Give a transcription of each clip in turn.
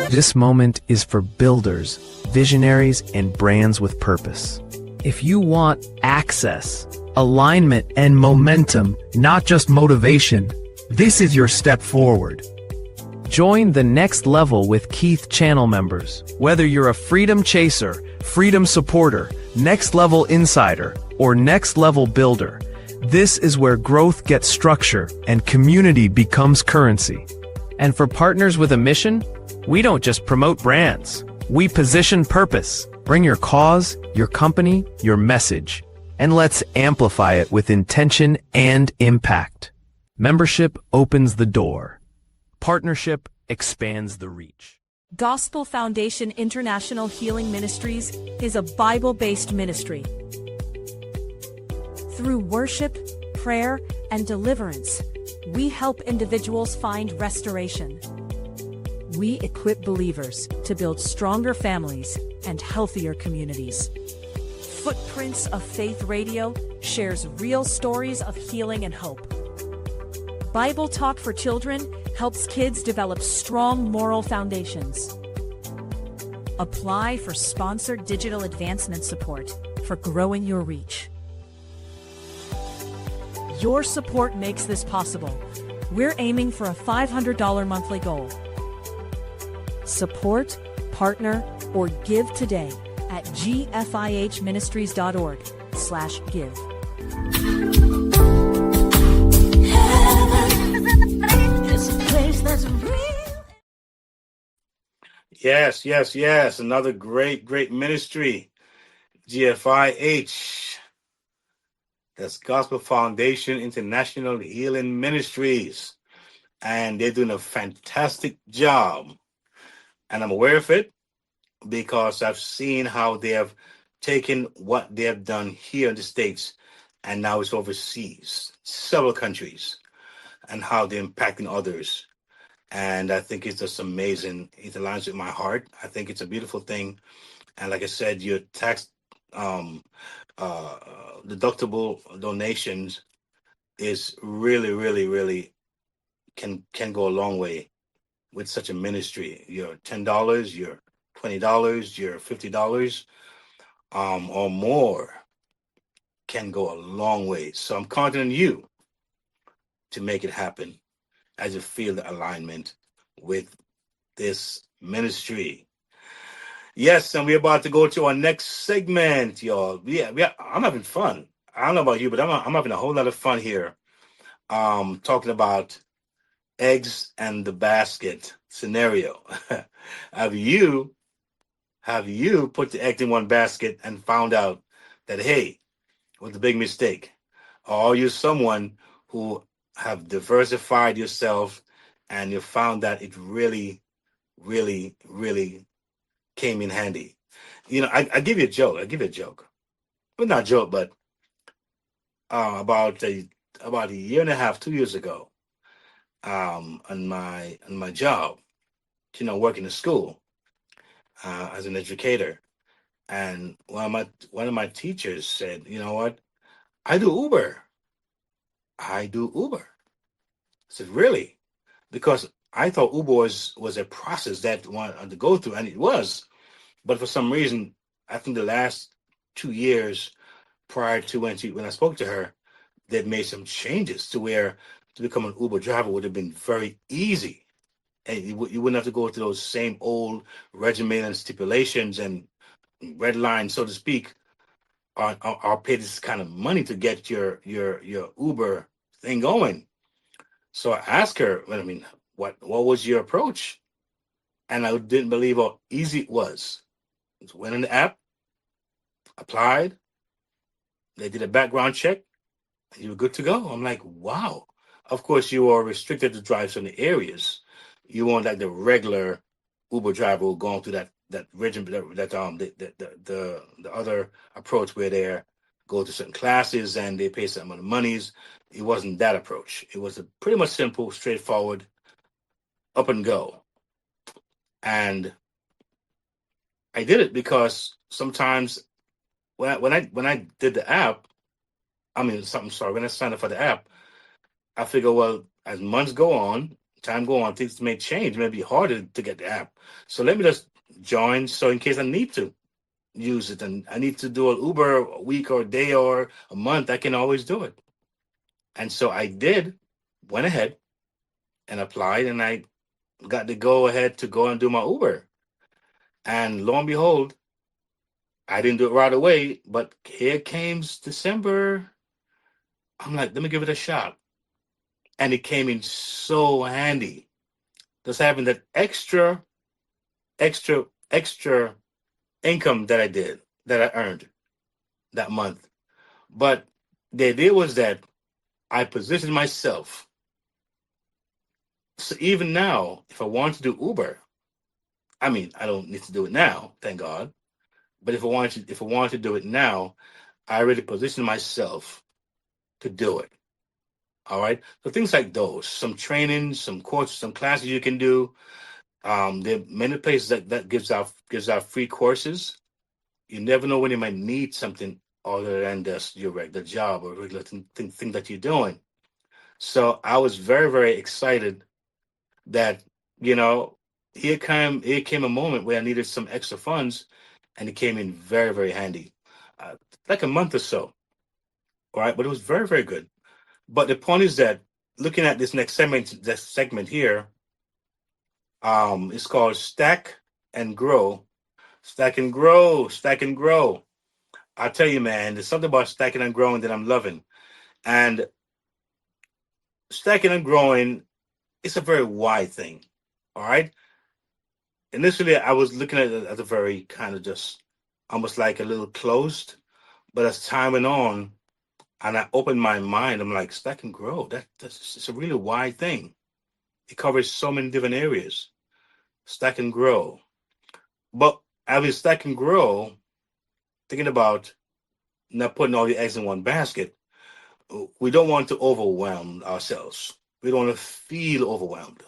This moment is for builders, visionaries, and brands with purpose. If you want access, alignment, and momentum, not just motivation, this is your step forward. Join the next level with Keith channel members. Whether you're a freedom chaser, freedom supporter, next level insider, or next level builder, this is where growth gets structure and community becomes currency. And for partners with a mission, we don't just promote brands. We position purpose. Bring your cause, your company, your message, and let's amplify it with intention and impact. Membership opens the door. Partnership expands the reach. Gospel Foundation International Healing Ministries is a Bible-based ministry. Through worship, prayer, and deliverance, we help individuals find restoration. We equip believers to build stronger families and healthier communities. Footprints of Faith Radio shares real stories of healing and hope. Bible Talk for Children helps kids develop strong moral foundations. Apply for sponsored digital advancement support for growing your reach. Your support makes this possible. We're aiming for a $500 monthly goal. Support, partner, or give today at gfihministries.org/give. Yes. Another great ministry. GFIH. That's Gospel Foundation International Healing Ministries. And they're doing a fantastic job. And I'm aware of it because I've seen how they have taken what they have done here in the States and now it's overseas, several countries, and how they're impacting others. And I think it's just amazing. It aligns with my heart. I think it's a beautiful thing. And like I said, your tax deductible donations is really can go a long way with such a ministry. Your $10, your $20, your $50, or more can go a long way. So I'm counting on you to make it happen as you feel the alignment with this ministry. Yes, and we're about to go to our next segment, y'all. I'm having fun. I don't know about you, but I'm having a whole lot of fun here. Talking about eggs and the basket scenario. Have you put the egg in one basket and found out that, hey, it was a big mistake? Or are you someone who have diversified yourself and you found that it really came in handy? You know, I give you a joke. Well, not a joke, but about a year and a half, 2 years ago, on my job, working in school as an educator, and one of my teachers said, "You know what? I do Uber." I said, "Really?" Because I thought Uber was a process that one had to go through, and it was. But for some reason, I think the last 2 years prior to when I spoke to her, they'd made some changes to where to become an Uber driver would have been very easy. And you wouldn't have to go through those same old regimen and stipulations and red lines, so to speak, or pay this kind of money to get your Uber thing going. So I asked her, what was your approach? And I didn't believe how easy it was. So went in the app, applied, they did a background check, and you were good to go. I'm like, wow. Of course, you are restricted to drive certain areas. You weren't like the regular Uber driver who going through that regimen, the other approach where they go to certain classes and they pay some amount of monies. It wasn't that approach. It was a pretty much simple, straightforward, up and go. And I did it because sometimes when I did the app, when I signed up for the app, I figure, well, as months go on, time go on, things may change. It may be harder to get the app. So let me just join. So in case I need to use it and I need to do an Uber a week or a day or a month, I can always do it. And so I did, went ahead and applied, and I got the go ahead to go and do my Uber. And lo and behold, I didn't do it right away, but here came December. I'm like, let me give it a shot. And it came in so handy. Just having that extra income that I did, that I earned that month. But the idea was that I positioned myself. So even now, if I want to do Uber, I don't need to do it now, thank God. But if I wanted to do it now, I already positioned myself to do it. All right. So things like those, some training, some courses, some classes you can do. There are many places that gives out free courses. You never know when you might need something other than just your regular job or regular thing that you're doing. So I was very, very excited that, you know, here came a moment where I needed some extra funds, and it came in very, very handy. Uh, like a month or so. All right. But it was very, very good. But the point is that looking at this segment here, it's called Stack and Grow. Stack and grow, stack and grow. I tell you, man, there's something about stacking and growing that I'm loving. And stacking and growing, it's a very wide thing. All right. Initially, I was looking at it as a very kind of just almost like a little closed. But as time went on, and I opened my mind, I'm like, stack and grow. That's it's a really wide thing. It covers so many different areas. Stack and grow. But as we stack and grow, thinking about not putting all the eggs in one basket, we don't want to overwhelm ourselves. We don't want to feel overwhelmed.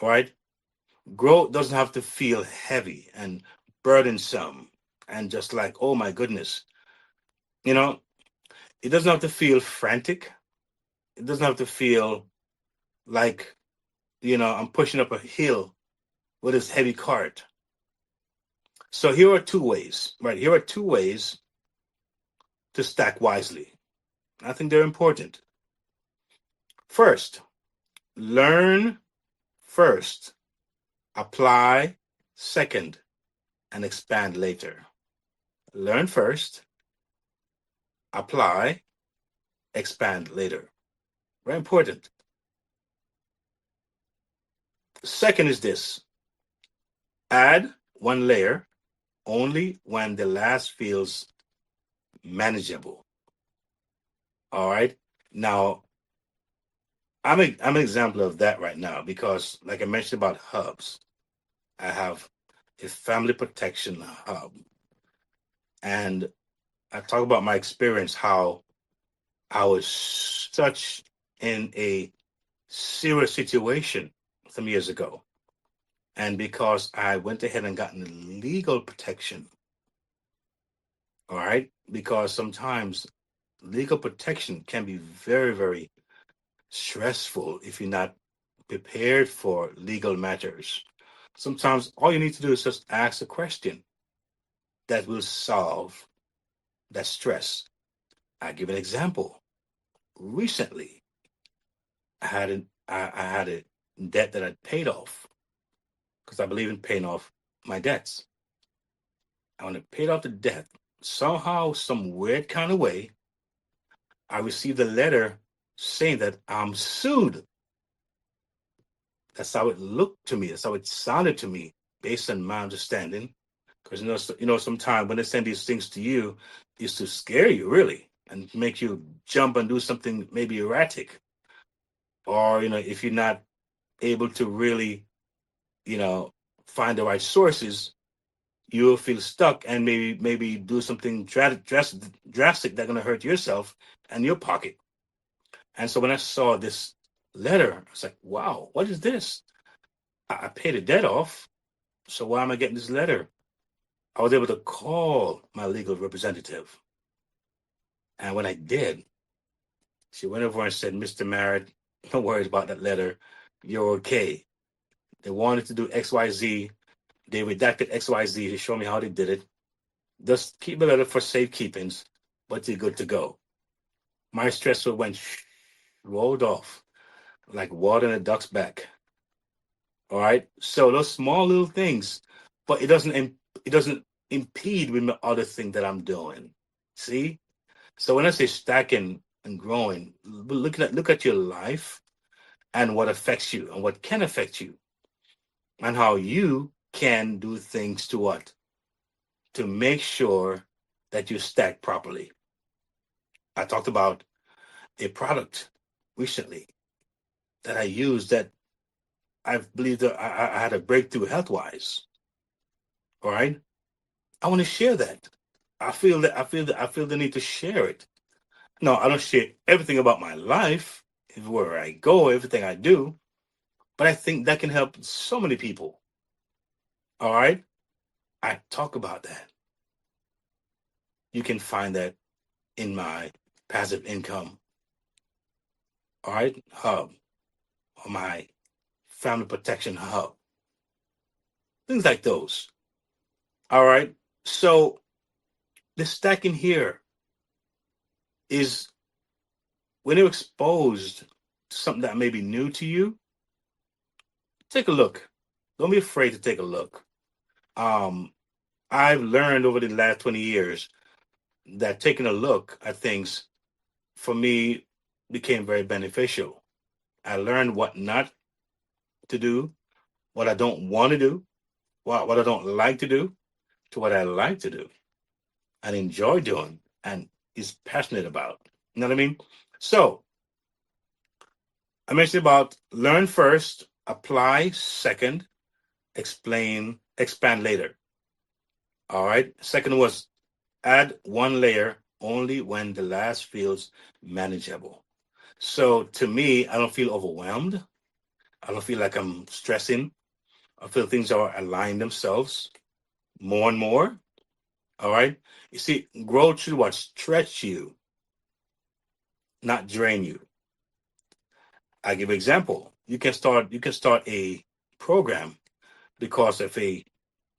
All right? Growth doesn't have to feel heavy and burdensome and just like, oh my goodness. You know, it doesn't have to feel frantic. It doesn't have to feel like, I'm pushing up a hill with this heavy cart. So here are two ways, right? Here are two ways to stack wisely. I think they're important. First, learn first, apply second, and expand later. Learn first, apply, expand later. Very important. Second is this: add one layer only when the last feels manageable. All right. Now, I'm an example of that right now because, like I mentioned about hubs, I have a family protection hub. And I talk about my experience, how I was such in a serious situation some years ago. And because I went ahead and got legal protection, all right, because sometimes legal protection can be very, very stressful if you're not prepared for legal matters. Sometimes all you need to do is just ask a question that will solve that stress. I give an example. Recently, I had a debt that I paid off because I believe in paying off my debts. And when I paid off the debt, somehow, some weird kind of way, I received a letter saying that I'm sued. That's how it looked to me. That's how it sounded to me, based on my understanding. Because sometimes when they send these things to you, it's to scare you really and make you jump and do something maybe erratic, or if you're not able to really, you know, find the right sources, you'll feel stuck and maybe do something drastic that's gonna hurt yourself and your pocket. And so when I saw this letter, I was like, wow, what is this? I paid a debt off, so why am I getting this letter? I was able to call my legal representative, And when I did, she went over and said, Mr. Merritt, no worries about that letter. You're okay. They wanted to do XYZ. They redacted XYZ to show me how they did it. Just keep the letter for safekeepings, but you're good to go. My stress went rolled off like water in a duck's back. All right. So those small little things, but it doesn't impede with the other thing that I'm doing. See? So when I say stacking and growing, look at your life and what affects you and what can affect you and how you can do things to what? To make sure that you stack properly. I talked about a product recently that I used that I believe that I had a breakthrough health wise. All right. I want to share that. I feel the need to share it. No, I don't share everything about my life, where I go, everything I do, but I think that can help so many people. All right. I talk about that. You can find that in my passive income, all right, hub, or my family protection hub, things like those. All right. So the stacking here is when you're exposed to something that may be new to you, take a look. Don't be afraid to take a look. Um, I've learned over the last 20 years that taking a look at things for me became very beneficial. I learned what not to do, what I don't want to do, what I don't like to do, to what I like to do and enjoy doing and is passionate about. You know what I mean? So I mentioned about learn first, apply second, expand later. All right. Second was add one layer only when the last feels manageable. So to me, I don't feel overwhelmed. I don't feel like I'm stressing. I feel things are aligning themselves more and more. All right. You see, growth should what? Stretch you, not drain you. I give an example. You can start a program because of a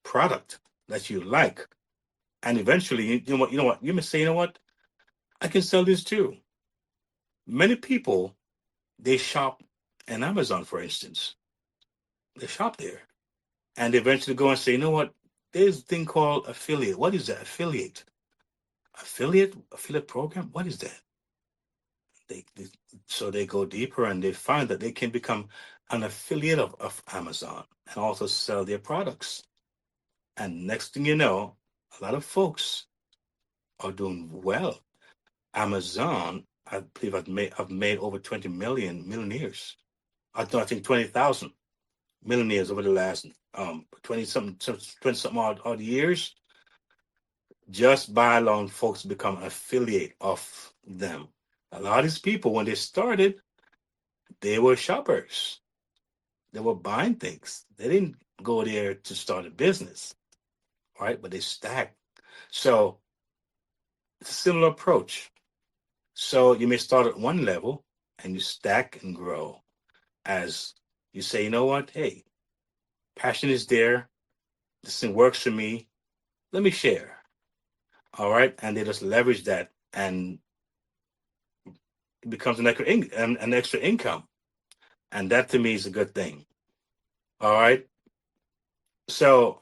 product that you like. And eventually, you know what, you may say, you know what, I can sell this too. Many people, they shop in Amazon, for instance. They shop there. And they eventually go and say, you know what, there's a thing called affiliate. What is that? Affiliate program? What is that? They so they go deeper and they find that they can become an affiliate of Amazon and also sell their products. And next thing you know, a lot of folks are doing well. Amazon, I believe I've made over 20 million millionaires. I think 20,000 millionaires over the last 20 something odd years, just by allowing folks to become an affiliate of them. A lot of these people, when they started, they were shoppers. They were buying things. They didn't go there to start a business, right? But they stacked. So it's a similar approach. So you may start at one level and you stack and grow as you say, you know what? Hey, passion is there. This thing works for me. Let me share. All right. And they just leverage that and it becomes an extra income. And that to me is a good thing. All right. So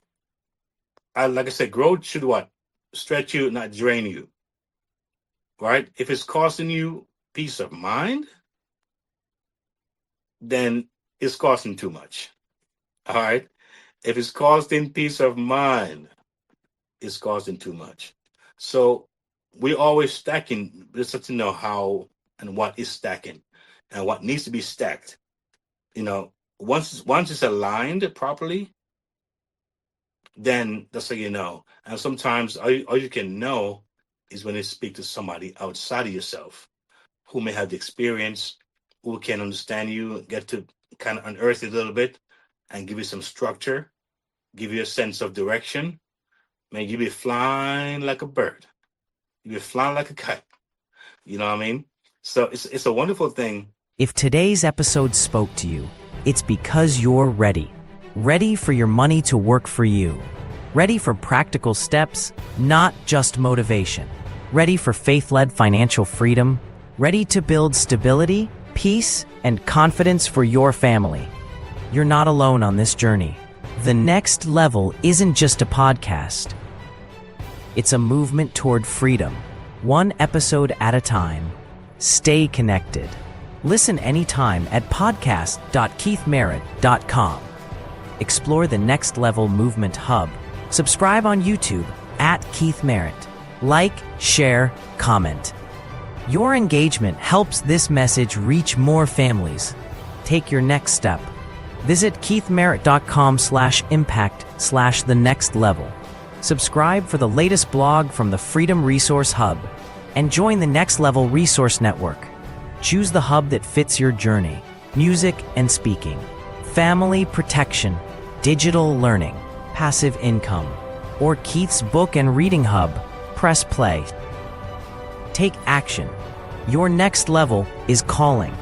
like I said, growth should what? Stretch you, not drain you. Right? If it's costing you peace of mind, then it's costing too much. All right. If it's costing peace of mind, it's costing too much. So we always stacking. Just have to know how and what is stacking and what needs to be stacked. Once it's aligned properly, then that's how you know. And sometimes all you can know is when you speak to somebody outside of yourself who may have the experience, who can understand you, get to kind of unearth it a little bit and give you some structure, give you a sense of direction. Man, you be flying like a bird. You be flying like a kite. You know what I mean? So it's a wonderful thing. If today's episode spoke to you, it's because you're ready. Ready for your money to work for you. Ready for practical steps, not just motivation. Ready for faith-led financial freedom. Ready to build stability, peace, and confidence for your family. You're not alone on this journey. The Next Level isn't just a podcast. It's a movement toward freedom, one episode at a time. Stay connected. Listen anytime at podcast.keithmerritt.com. Explore the Next Level Movement Hub. Subscribe on YouTube at Keith Merritt. Like, share, comment. Your engagement helps this message reach more families. Take your next step. Visit keithmerritt.com/impact/the next level. Subscribe for the latest blog from the Freedom Resource Hub and join the Next Level Resource Network. Choose the hub that fits your journey: music and speaking, family protection, digital learning, passive income, or Keith's book and reading hub. Press play. Take action. Your next level is calling.